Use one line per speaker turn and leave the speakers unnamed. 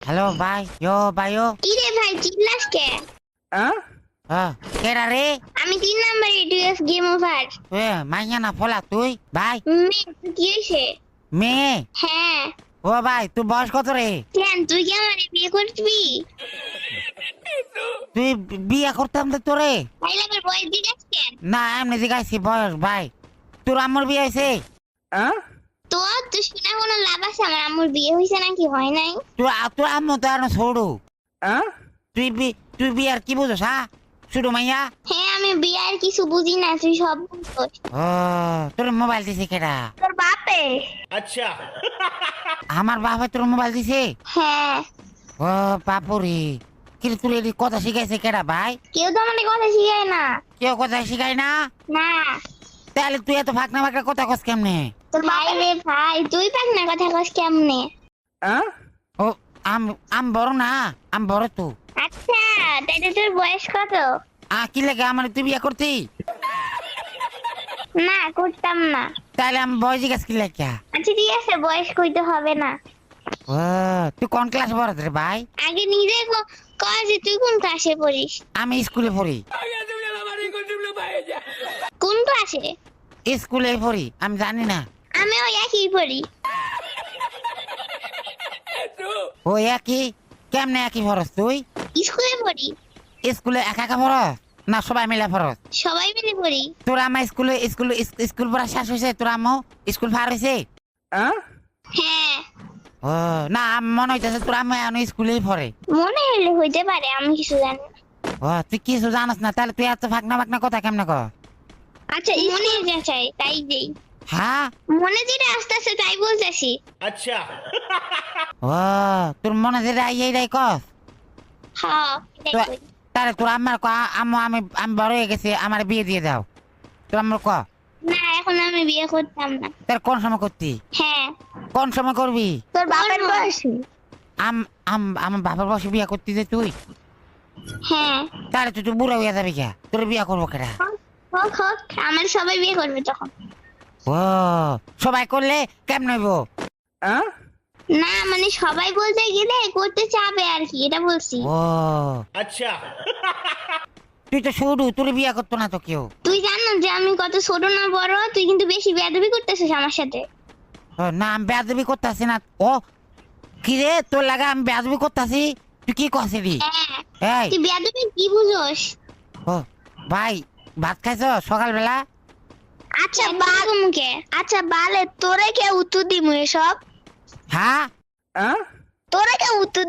Hello ভাই, ভাইও
কি রে ভাই চিল্লাস কে?
কেডা রে?
আমি 3 নম্বরে ডিএফ গেম ওভার।
মাইয়া না ফলা তুই ভাই?
কি হয়েছে?
মেয়ে?
হ্যাঁ।
ও ভাই তুই বয়স কত রে?
কেন তুই কি আমারে বিয়ে করবি?
তুই বিয়ে করতাম তো তোরে?
তাইলে আমার বয়স জিজ্ঞাস কেন?
না এমনি জিজ্ঞাসি বয়স ভাই। তোর আম্মুর বিয়ে হয়েছে?
তো তুই শুনে কোনো লাভ আছে? আমার আম্মুর বিয়ে হয়েছে নাকি হয় নাই?
তোর আম্মু তো আর ছোড়ু। তুই বিয়ার কি বুঝোস হ্যাঁ? শুধু মাইয়া?
হ্যাঁ আমি বিয়ার কিছু বুঝি না, তুই সব বুঝছিস।
ও তোর মোবাইল দিছে কেডা?
তোর বাপে।
अच्छा
আমার বাবা তোর মোবাইল দিছে?
হ্যাঁ।
ও বাপুরে, কিন্তু তুই এর কথা শিখাইছে কেডা ভাই?
কেউ তো আমাদের কথা শিখায় না।
কেউ কথা শিখাই না?
না।
তাহলে তুই এত ফাঁকনা ফাঁকনা কথা কস কেমনে?
তোর ভাই রে ভাই, তুই পাক না কথা কস কেমনে?
ও আম বড় না, আম বড় তো।
আচ্ছা তাইলে তোর বয়স কত?
কি লাগে আমার তুই বিয়ে করতি?
না করতাম না।
তাহলে আমি বয়স জিজ্ঞাস কি লাগে?
আচ্ছা ঠিক আছে, বয়স কইতে হবে না।
ও তুই কোন ক্লাস পড়াস রে ভাই?
আগে নিজে কর যে তুই কোন ক্লাসে পড়িস?
আমি স্কুলে পড়ি।
কোন ক্লাসে?
স্কুলে পড়ি, আমি জানি না।
আমিও একই পড়ি।
ও একই? কেমনে একই পড়স তুই?
স্কুলে পড়ি।
স্কুলে একা একা পড়স না সবাই মিলে পড়স?
সবাই মিলে পড়ি।
তোর আমার স্কুল পড়া শেষ হয়েছে? তোর আম্মু স্কুল পার হয়েছে?
হ্যাঁ।
ও না মনে হইতেছে তোর আম্মু এখন স্কুলেই পড়ে।
মনে হলে হইতে পারে, আমি কিছু জানি না।
ও তুই কিছু জানাস না, তাহলে তুই এত ফাঁকনা ফাঁকনা কথা কেমনে কর?
আচ্ছা মনে যা চাই তাই দেই।
হ্যাঁ
মনে যেটা আসতেছে তাই বলতেছি।
अच्छा
ও তোর মনে যেটা এইটাই কস?
হ্যাঁ এটাই কই।
তাহলে তোর আম্মার ক আম্মু আমি আমি বড় হয়ে গেছি, আমার বিয়ে দিয়ে দাও। তোর আম্মুর ক।
না এখন আমি বিয়ে করতাম না।
তার কোন সময় করতি?
হ্যাঁ।
কোন সময় করবি?
তোর বাপের বয়সী।
আমার বাবার বসে বিয়ে করতি যে তুই?
হ্যাঁ।
তাহলে তুই বুড়া হয়ে যাবি কে? তোর বিয়ে করবো কেটা?
হোক হোক, আমার সবাই বিয়ে করবে তখন।
ও সবাই করলে কেমন হইব?
না মানে সবাই বলতে গেলে করতে চাবে আর কি, এটা বলছি।
ও
अच्छा
তুই তো শুরু, তোর বিয়ে করতো না তো কেউ।
তুই জানো যে আমি কত ছোট না বড়? তুই কিন্তু বেশি বেয়াদবি করতেছিস আমার সাথে।
না আমি বেয়াদবি করতেছি না। ও কি রে তোর লাগা আমি বেয়াদবি করতেছি? তুই কি করছিলি?
হ্যাঁ
এই
তুই বেয়াদবি কি বুঝোস?
ও ভাই ভাত খাইছ সকালবেলা?
আচ্ছা বাল মুখে। আচ্ছা বালে তোরে কে উত্তর দিমু এসব?
হ্যাঁ
তোরে কে উত্তর